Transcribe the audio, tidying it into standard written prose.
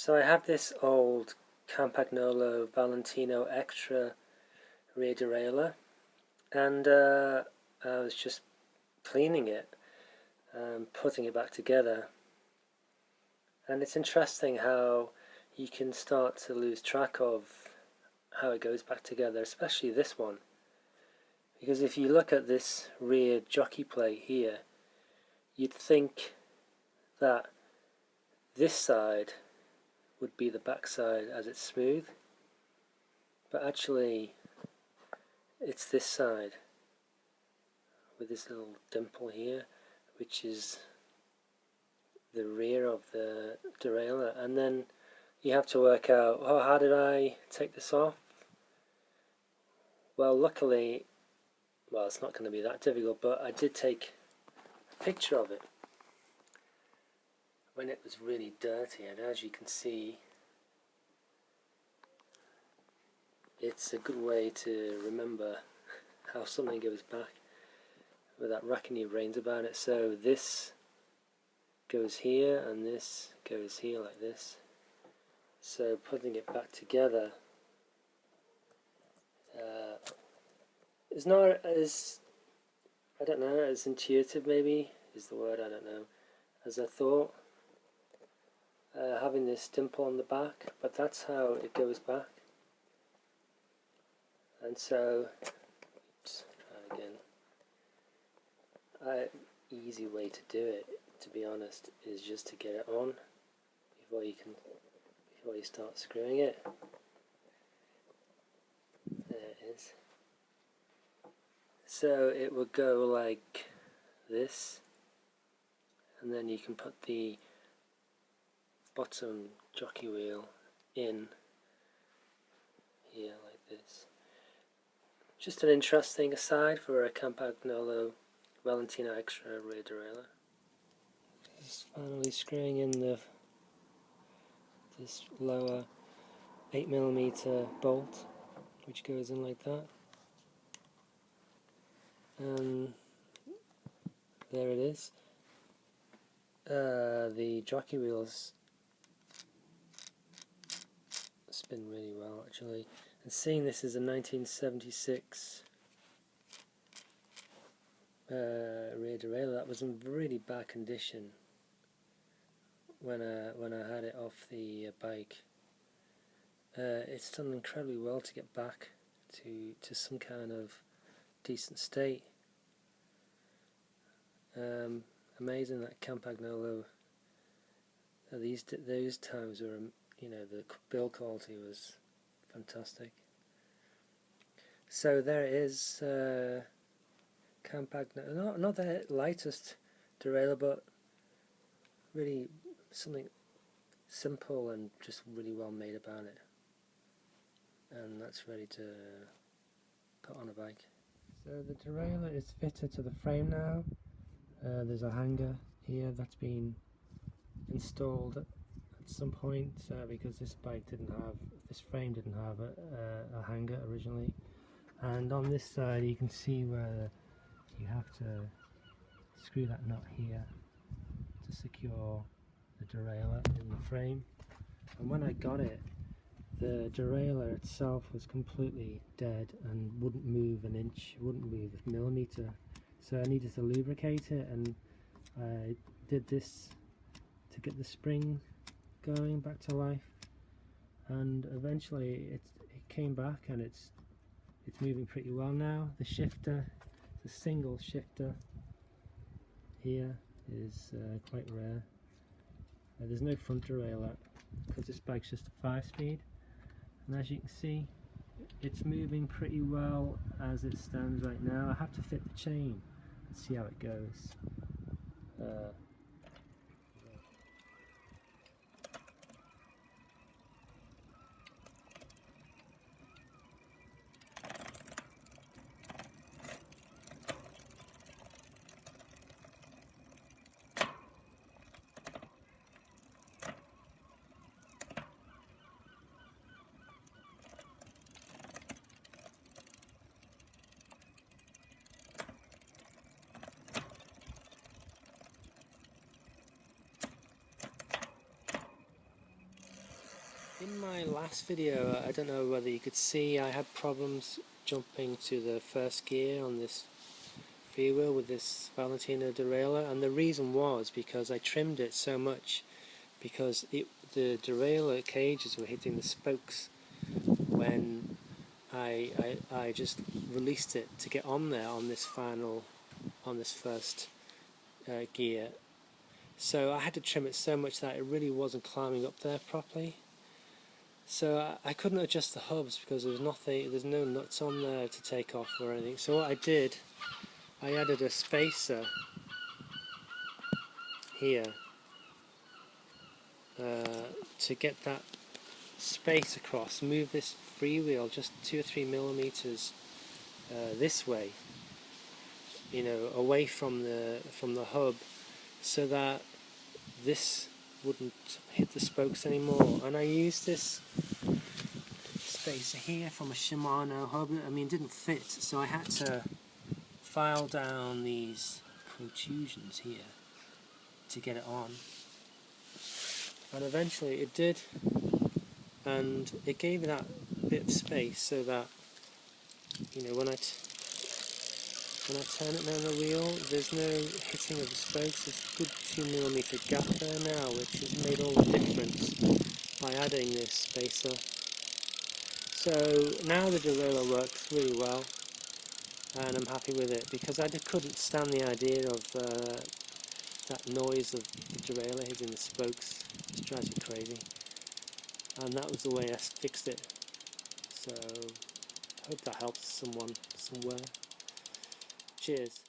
So I have this old Campagnolo Valentino extra rear derailleur, and I was just cleaning it and putting it back together. And it's interesting how you can start to lose track of how it goes back together, especially this one. Because if you look at this rear jockey plate here, you'd think that this side would be the back side as it's smooth, but actually it's this side with this little dimple here, which is the rear of the derailleur. And then you have to work out, oh, how did I take this off? Well, luckily, well, it's not going to be that difficult, but I did take a picture of it when it was really dirty, and as you can see, it's a good way to remember how something goes back without racking your brains about it. So this goes here and this goes here like this. So putting it back together is not as, I don't know, as intuitive maybe is the word, I don't know, as I thought. Having this dimple on the back, but that's how it goes back. And so, oops, try again. Easy way to do it, to be honest, is just to get it on before you start screwing it. There it is. So it will go like this, and then you can put the bottom jockey wheel in here like this. Just an interesting aside for a Campagnolo Valentino extra rear derailleur. Just finally screwing in this lower 8mm bolt, which goes in like that, and there it is. The jockey wheels spin really well actually, and seeing this is a 1976 rear derailleur that was in really bad condition when I had it off the bike. It's done incredibly well to get back to some kind of decent state. Amazing that Campagnolo, those times were, you know, the build quality was fantastic. So there it is, Campagnolo, not the lightest derailleur, but really something simple and just really well made about it. And that's ready to put on a bike. So the derailleur is fitted to the frame now. There's a hanger here that's been installed at some point because this frame didn't have a hanger originally. And on this side you can see where you have to screw that nut here to secure the derailleur in the frame. And when I got it, the derailleur itself was completely dead and wouldn't move an inch, wouldn't move a millimeter. So I needed to lubricate it, and I did this to get the spring going back to life. And eventually it came back, and it's moving pretty well now. The shifter, the single shifter here is quite rare. There's no front derailleur because this bike's just a 5-speed, and as you can see, it's moving pretty well as it stands right now. I have to fit the chain and see how it goes. In my last video, I don't know whether you could see, I had problems jumping to the first gear on this Freewheel with this Valentino derailleur, and the reason was because I trimmed it so much because the derailleur cages were hitting the spokes when I just released it to get on there on this first gear. So I had to trim it so much that it really wasn't climbing up there properly. So I couldn't adjust the hubs because there's no nuts on there to take off or anything. So what I did, I added a spacer here to get that space across. Move this freewheel just 2 or 3 millimeters this way, you know, away from the hub, so that this wouldn't hit the spokes anymore. And I used this spacer here from a Shimano hub. I mean, it didn't fit, so I had to file down these protrusions here to get it on. And eventually it did, and it gave that bit of space so that, you know, when I turn it down the wheel, there's no hitting of the spokes. There's a good 2 millimeter gap there now, which has made all the difference by adding this spacer. So now the derailleur works really well, and I'm happy with it, because I just couldn't stand the idea of that noise of the derailleur hitting the spokes. It drives me crazy, and that was the way I fixed it. So I hope that helps someone somewhere. Cheers.